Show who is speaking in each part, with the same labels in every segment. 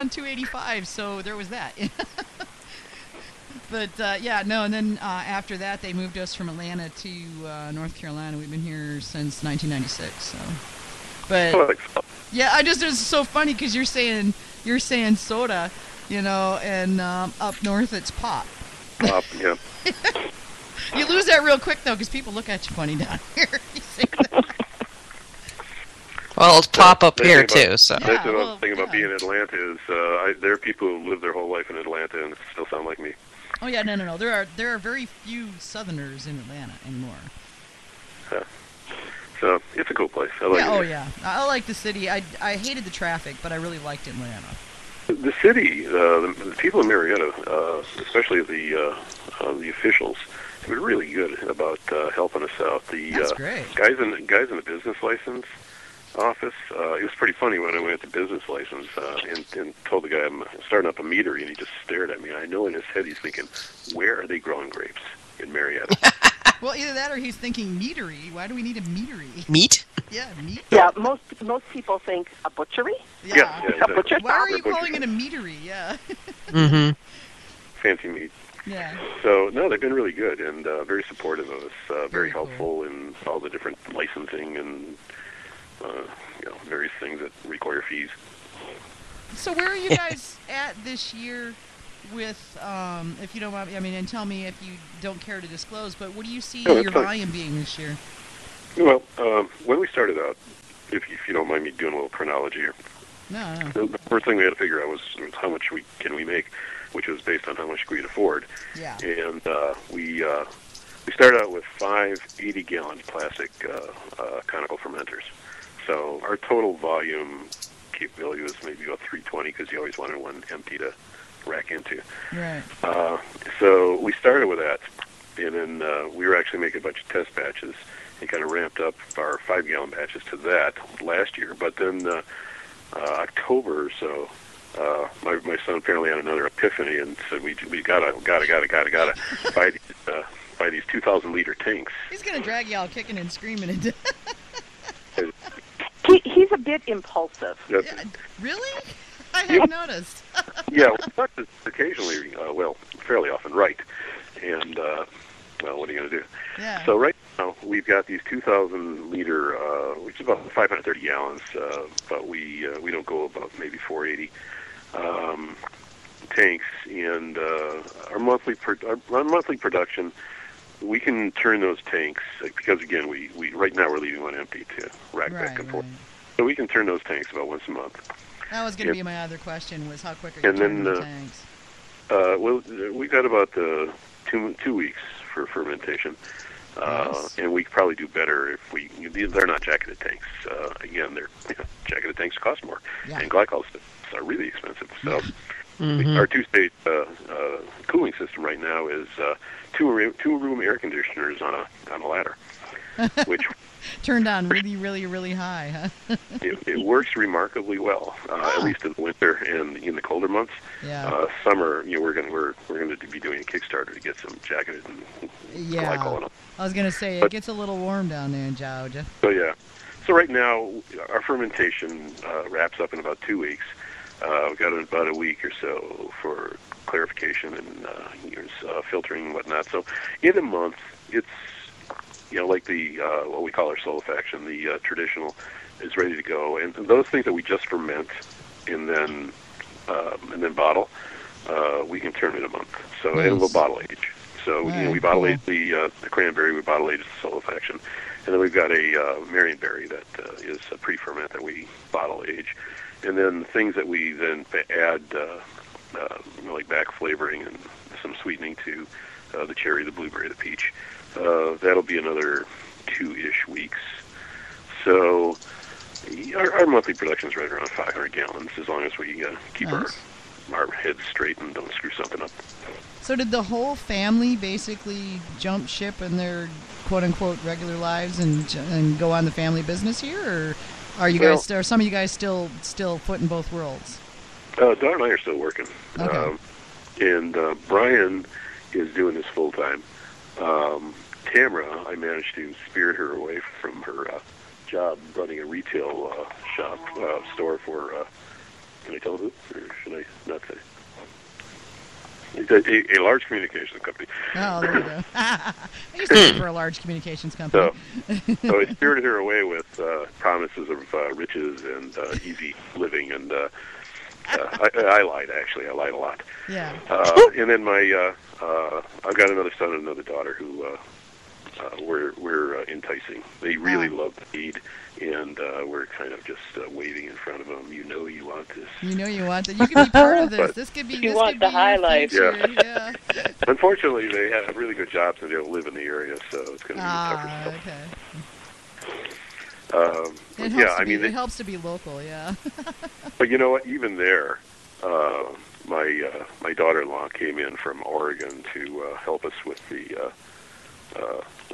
Speaker 1: on 285, so there was that. But yeah, no, and then after that, they moved us from Atlanta to North Carolina. We've been here since 1996. So, but yeah, it's so funny because you're saying soda, and up north it's pop.
Speaker 2: Pop, yeah.
Speaker 1: You lose that real quick though, because people look at you funny down here. You say that.
Speaker 3: Well, it's pop up here too. So
Speaker 2: that's another thing about being in Atlanta is there are people who live their whole life in Atlanta and still sound like me.
Speaker 1: Oh yeah, no. There are very few Southerners in Atlanta anymore.
Speaker 2: Yeah. So it's a cool place. I like it.
Speaker 1: Oh yeah, I like the city. I hated the traffic, but I really liked Atlanta.
Speaker 2: The city, the people in Marietta, especially the officials, have been really good about helping us out.
Speaker 1: That's great.
Speaker 2: Guys in the business license office. It was pretty funny when I went to business license and told the guy I'm starting up a meadery, and he just stared at me. I know in his head he's thinking, where are they growing grapes in Marietta?
Speaker 1: Well, either that or he's thinking meadery. Why do we need a meadery?
Speaker 3: Meat?
Speaker 1: Yeah, meat.
Speaker 4: Yeah, most people think a butchery.
Speaker 2: Yeah,
Speaker 4: A butcher
Speaker 1: Why are you
Speaker 2: butcher
Speaker 1: calling it a meadery? Yeah.
Speaker 3: Mm-hmm.
Speaker 2: Fancy meat.
Speaker 1: Yeah.
Speaker 2: So, no, they've been really good and very supportive of us, very
Speaker 1: Cool.
Speaker 2: helpful in all the different licensing and various things that require fees.
Speaker 1: So where are you guys at this year with, if you don't mind, and tell me if you don't care to disclose, but what do you see your volume being this year?
Speaker 2: Well, when we started out, if you don't mind me doing a little chronology here.
Speaker 1: No.
Speaker 2: The first thing we had to figure out was how much can we make, which was based on how much we could afford.
Speaker 1: Yeah.
Speaker 2: And we started out with 5 80-gallon plastic conical fermenters. So our total volume capability was maybe about 320 because you always wanted one empty to rack into.
Speaker 1: Right.
Speaker 2: So we started with that, and then we were actually making a bunch of test batches and kind of ramped up our 5-gallon batches to that last year. But then October or so, my son apparently had another epiphany and said we gotta buy these 2,000-liter tanks.
Speaker 1: He's gonna drag you all kicking and screaming into.
Speaker 4: He's a bit impulsive.
Speaker 1: Yeah, really? I have noticed.
Speaker 2: Yeah, well, occasionally, fairly often, right. And, what are you going to do?
Speaker 1: Yeah.
Speaker 2: So right now, we've got these 2,000-liter, which is about 530 gallons, but we don't go above maybe 480 tanks. And our monthly production, we can turn those tanks, because, again, we right now we're leaving one empty to rack back and forth. So we can turn those tanks about once a month.
Speaker 1: That was going to be my other question, was how quick are you turning the tanks?
Speaker 2: Well, we've got about 2 weeks for fermentation.
Speaker 1: Nice.
Speaker 2: And we probably do better if they're not jacketed tanks. Again, jacketed tanks cost more.
Speaker 1: Yeah.
Speaker 2: And glycols are really expensive. So our 2-stage cooling system right now is two-room air conditioners on a ladder, which
Speaker 1: turned on really, really, really high, huh?
Speaker 2: it works remarkably well, at least in the winter and in the colder months.
Speaker 1: Yeah.
Speaker 2: Summer, we're going to be doing a Kickstarter to get some jacketed and glycol in them.
Speaker 1: I was going to say, it gets a little warm down there in Georgia.
Speaker 2: So yeah. So right now, our fermentation wraps up in about 2 weeks. We've got about a week or so for clarification and filtering and whatnot. So in a month, it's like the what we call our solifaction, the traditional, is ready to go. And those things that we just ferment and then bottle, we can turn in a month. So and we'll bottle age. So we bottle age the cranberry, we bottle age the solifaction, and then we've got a Marionberry that is a pre-ferment that we bottle age, and then things that we then add like back flavoring and some sweetening to the cherry, the blueberry, the peach. That'll be another 2-ish weeks. So our monthly production is right around 500 gallons, as long as we keep our heads straight and don't screw something up.
Speaker 1: So did the whole family basically jump ship in their quote-unquote regular lives and go on the family business here, or are you guys? Are some of you guys still foot in both worlds?
Speaker 2: Don and I are still working.
Speaker 1: Okay.
Speaker 2: And Brian is doing this full time. Tamara, I managed to spirit her away from her job running a retail store for Can I tell who, or should I not say? It's a large communications company.
Speaker 1: Oh, there you go. I used to work for a large communications company.
Speaker 2: So I spirited her away with promises of riches and easy living, and I lied, actually. I lied a lot.
Speaker 1: Yeah.
Speaker 2: And then I've got another son and another daughter who we're enticing. They really love the mead, and we're kind of just waving in front of them. You know you want this.
Speaker 1: You know you want that. You can be part of this. This could be.
Speaker 5: You want the highlight.
Speaker 2: Yeah. Unfortunately, they have really good jobs and they don't live in the area, so it's going to be tougher.
Speaker 1: Okay. It helps to be local, yeah.
Speaker 2: But you know what? Even there, my daughter-in-law came in from Oregon to help us with the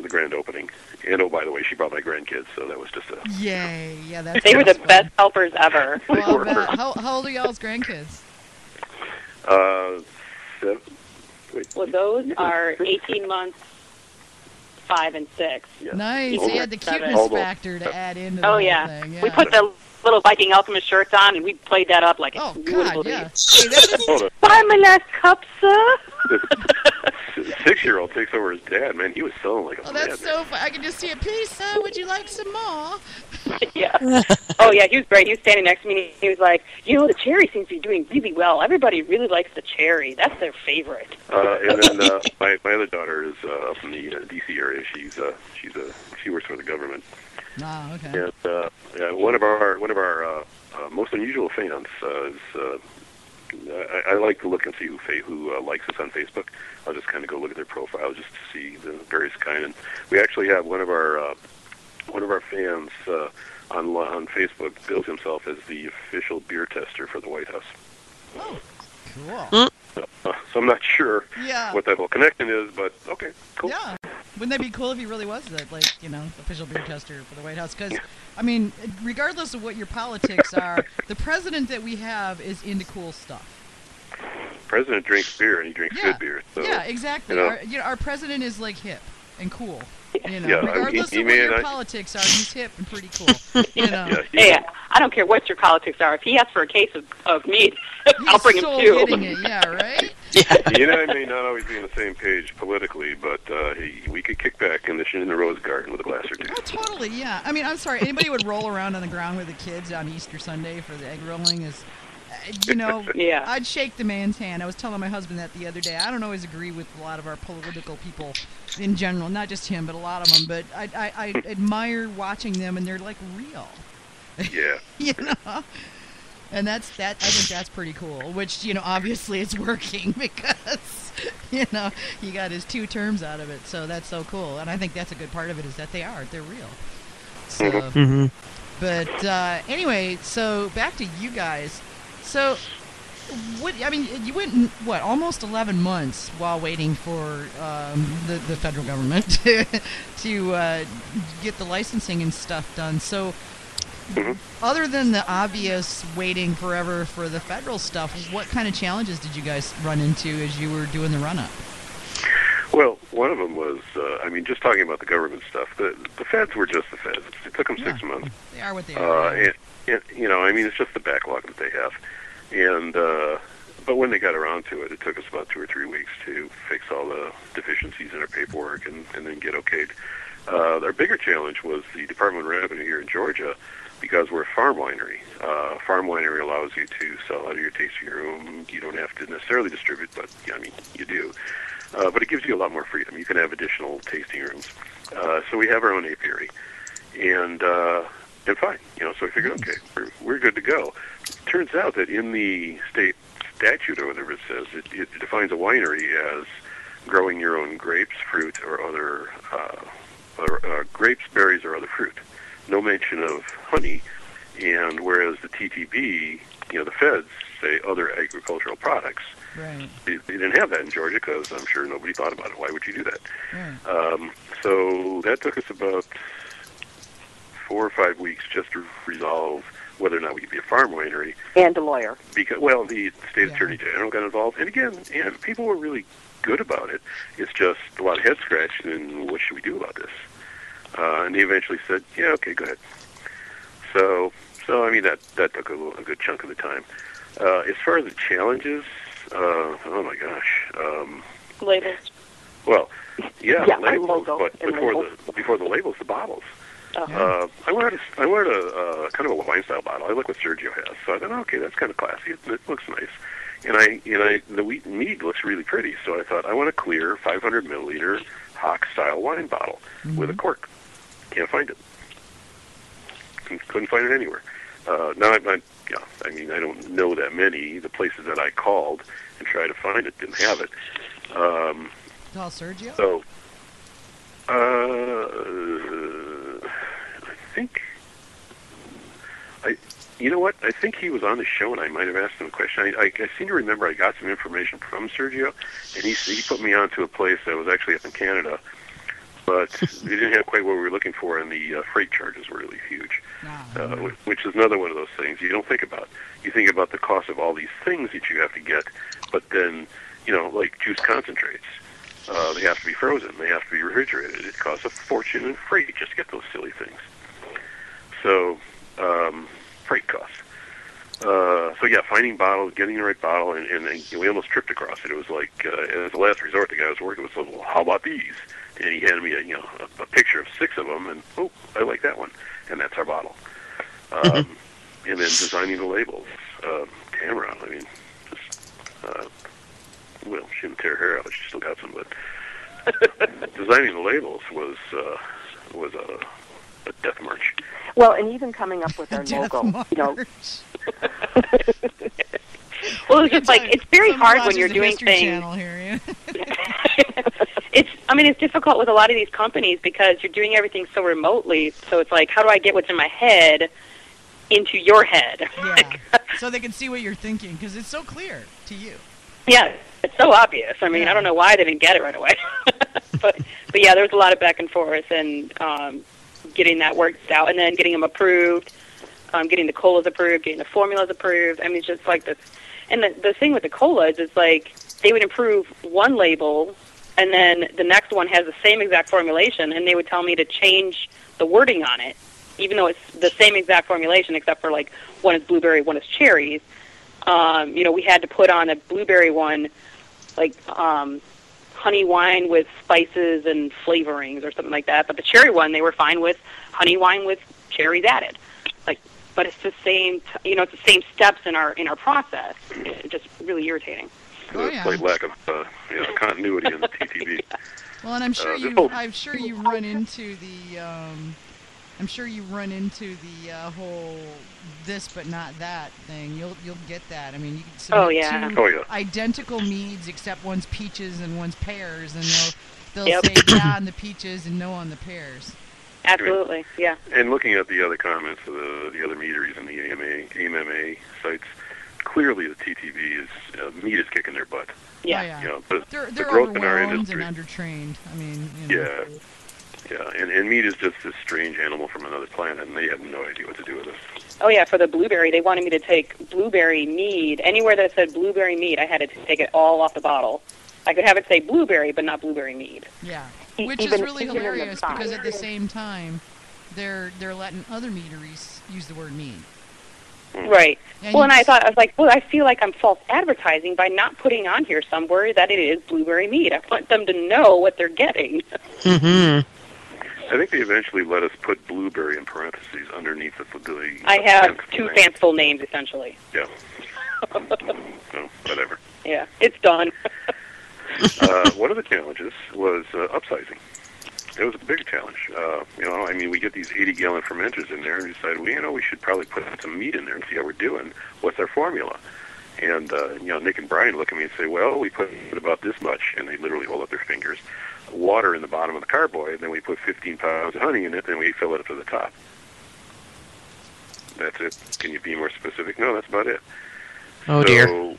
Speaker 2: grand opening. And oh, by the way, she brought my grandkids, so that was just a
Speaker 1: yay! Yeah,
Speaker 5: they were the best helpers ever.
Speaker 1: Well, how old are y'all's grandkids?
Speaker 2: 7.
Speaker 5: Well, those are 18 months, 5 and 6.
Speaker 2: Yeah.
Speaker 1: Nice. They had the cuteness factor to add into the whole thing. Yeah.
Speaker 5: We put the little Viking Alchemist shirts on, and we played that up like
Speaker 1: oh god, yeah.
Speaker 5: Hey, buy my last cup, sir.
Speaker 2: 6-year-old takes over his dad. Man, he was selling like a
Speaker 1: oh, that's so fun. I can just see a piece. Would you like some more?
Speaker 5: Yeah. Oh yeah, he was great. He was standing next to me, and he was like, the cherry seems to be doing really well. Everybody really likes the cherry. That's their favorite.
Speaker 2: And then my other daughter is up in the D.C. area. She works for the government.
Speaker 1: Oh, okay.
Speaker 2: And one of our most unusual fans is. I like to look and see who likes us on Facebook. I'll just kind of go look at their profile just to see the various kind. And we actually have one of our fans on Facebook bills himself as the official beer tester for the White House.
Speaker 1: Oh, cool.
Speaker 2: So I'm not sure what that whole connection is, but okay, cool.
Speaker 1: Yeah. Wouldn't that be cool if he really was that, official beer tester for the White House? Because, I mean, regardless of what your politics are, the president that we have is into cool stuff.
Speaker 2: President drinks beer, and he drinks good beer. So,
Speaker 1: yeah, exactly. Our president is, hip and cool. Regardless of what your politics are, he's hip and pretty cool.
Speaker 5: Hey, I don't care what your politics are. If he asks for a case of mead, I'll bring him too.
Speaker 1: Getting it, yeah, right?
Speaker 2: He and I may not always be on the same page politically, but we could kick back in the Rose Garden with a glass or two.
Speaker 1: Oh, totally, yeah. I mean, I'm sorry. Anybody would roll around on the ground with the kids on Easter Sunday for the egg rolling is... I'd shake the man's hand. I was telling my husband that the other day. I don't always agree with a lot of our political people in general, not just him, but a lot of them. But I admire watching them, and they're like real.
Speaker 2: Yeah.
Speaker 1: And I think that's pretty cool. Which obviously it's working because he got his 2 terms out of it. So that's so cool. And I think that's a good part of it is that they're real. So, but anyway, so back to you guys. So, you went, almost 11 months while waiting for the federal government to get the licensing and stuff done. So, other than the obvious waiting forever for the federal stuff, what kind of challenges did you guys run into as you were doing the run-up?
Speaker 2: Well, one of them was, just talking about the government stuff, the feds were just the feds. It took them 6 months.
Speaker 1: They are what they are.
Speaker 2: And, it's just the backlog that they have. And but when they got around to it, it took us about 2 or 3 weeks to fix all the deficiencies in our paperwork and then get okayed. Our bigger challenge was the Department of Revenue here in Georgia, because we're a farm winery. Farm winery allows you to sell out of your tasting room. You don't have to necessarily distribute, but you do. But it gives you a lot more freedom. You can have additional tasting rooms. So we have our own apiary, and fine. So we figured, okay, we're good to go. Turns out that in the state statute or whatever it says, it defines a winery as growing your own grapes, fruit, or other grapes, berries, or other fruit. No mention of honey. And whereas the TTB, the feds say other agricultural products.
Speaker 1: Right.
Speaker 2: They didn't have that in Georgia because I'm sure nobody thought about it. Why would you do that?
Speaker 1: Right.
Speaker 2: So that took us about 4 or 5 weeks just to resolve whether or not we could be a farm winery.
Speaker 4: And a lawyer.
Speaker 2: Because, the state attorney general got involved. And again, people were really good about it. It's just a lot of head scratching and what should we do about this? And they eventually said, yeah, okay, go ahead. So that took a good chunk of the time. As far as the challenges, oh my gosh.
Speaker 5: Labels.
Speaker 2: Well, yeah, labels,
Speaker 4: logo
Speaker 2: but before the labels, the bottles. I wanted a kind of a wine style bottle. I like what Sergio has, so I thought, okay, that's kind of classy. It looks nice, and the wheat mead looks really pretty. So I thought, I want a clear 500 milliliter Hock style wine bottle with a cork. Can't find it. Couldn't find it anywhere. Now I don't know that many. The places that I called and tried to find it didn't have it.
Speaker 1: Call Sergio?
Speaker 2: So, you know what? I think he was on the show, and I might have asked him a question. I seem to remember I got some information from Sergio, and he put me on to a place that was actually up in Canada, but we didn't have quite what we were looking for, and the freight charges were really huge, which is another one of those things you don't think about. You think about the cost of all these things that you have to get, but then, like juice concentrates. They have to be frozen. They have to be refrigerated. It costs a fortune in freight just to get those silly things. So, freight costs. So yeah, finding bottles, getting the right bottle, and we almost tripped across it. It was like, as a last resort, the guy I was working with said, well, how about these? And he handed me a picture of 6 of them, and, oh, I like that one. And that's our bottle. And then designing the labels. Tamara, I mean, well, she didn't tear her out. She still got some, but designing the labels was a death march.
Speaker 4: Well, and even coming up with our logo,
Speaker 5: Well, it's just like, it's very hard when you're doing things.
Speaker 1: Here,
Speaker 5: It's difficult with a lot of these companies because you're doing everything so remotely. So it's like, how do I get what's in my head into your head?
Speaker 1: Yeah. So they can see what you're thinking, because it's so clear to you.
Speaker 5: Yeah, it's so obvious. I mean, I don't know why they didn't get it right away. but yeah, there was a lot of back and forth and getting that worked out, and then getting them approved, getting the colas approved, getting the formulas approved. I mean, it's just like this. And the thing with the colas is like they would improve one label, and then the next one has the same exact formulation, and they would tell me to change the wording on it, even though it's the same exact formulation, except for like one is blueberry, one is cherries. We had to put on a blueberry one, like honey wine with spices and flavorings or something like that. But the cherry one, they were fine with honey wine with cherries added. But it's the same, it's the same steps in our process. It's just really irritating.
Speaker 2: Slight lack of continuity in the TTB.
Speaker 1: Well, and I'm sure you run into the whole this but not that thing. You'll get that. I mean, you can submit two identical meads except one's peaches and one's pears, and they'll say yeah on the peaches and no on the pears.
Speaker 5: Absolutely, yeah.
Speaker 2: And looking at the other comments of the other meaderies and the AMMA sites, clearly the TTB is mead is kicking their butt.
Speaker 5: Yeah.
Speaker 1: They're
Speaker 2: the growth in our
Speaker 1: overwhelmed
Speaker 2: industry
Speaker 1: and undertrained. I mean,
Speaker 2: Yeah, and mead is just this strange animal from another planet, and they have no idea what to do with it.
Speaker 5: Oh, yeah, for the blueberry, they wanted me to take blueberry mead. Anywhere that said blueberry mead, I had to take it all off the bottle. I could have it say blueberry, but not blueberry mead.
Speaker 1: Yeah, which is really hilarious because at the same time, they're letting other meaderies use the word mead.
Speaker 5: Right. And I was like, I feel like I'm false advertising by not putting on here somewhere that it is blueberry mead. I want them to know what they're getting.
Speaker 3: Mm-hmm.
Speaker 2: I think they eventually let us put blueberry in parentheses underneath the
Speaker 5: I have two fanciful names, essentially.
Speaker 2: Yeah. So, whatever.
Speaker 5: Yeah, it's done.
Speaker 2: One of the challenges was upsizing. It was a big challenge. We get these 80-gallon fermenters in there, and we decided, we should probably put some meat in there and see how we're doing. What's our formula? And, Nick and Brian look at me and say, well, we put about this much, and they literally hold up their fingers, water in the bottom of the carboy, and then we put 15 pounds of honey in it, and we fill it up to the top. That's it. Can you be more specific? No, that's about it.
Speaker 3: Oh, dear.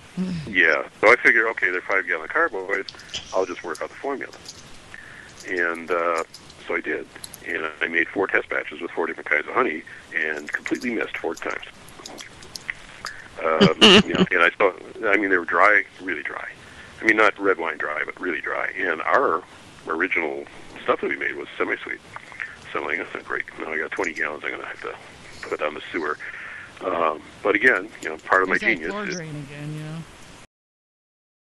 Speaker 2: Yeah. So I figured, okay, they're 5-gallon carboys. I'll just work out the formula. And so I did. And I made 4 test batches with 4 different kinds of honey and completely missed 4 times. And I saw, they were dry, really dry. I mean, not red wine dry, but really dry. And our original stuff that we made was semi-sweet. So I'm like, that's not great. Now I got 20 gallons I'm going to have to put on the sewer. But again, part of my
Speaker 1: Is that
Speaker 2: genius.
Speaker 1: floor drain again,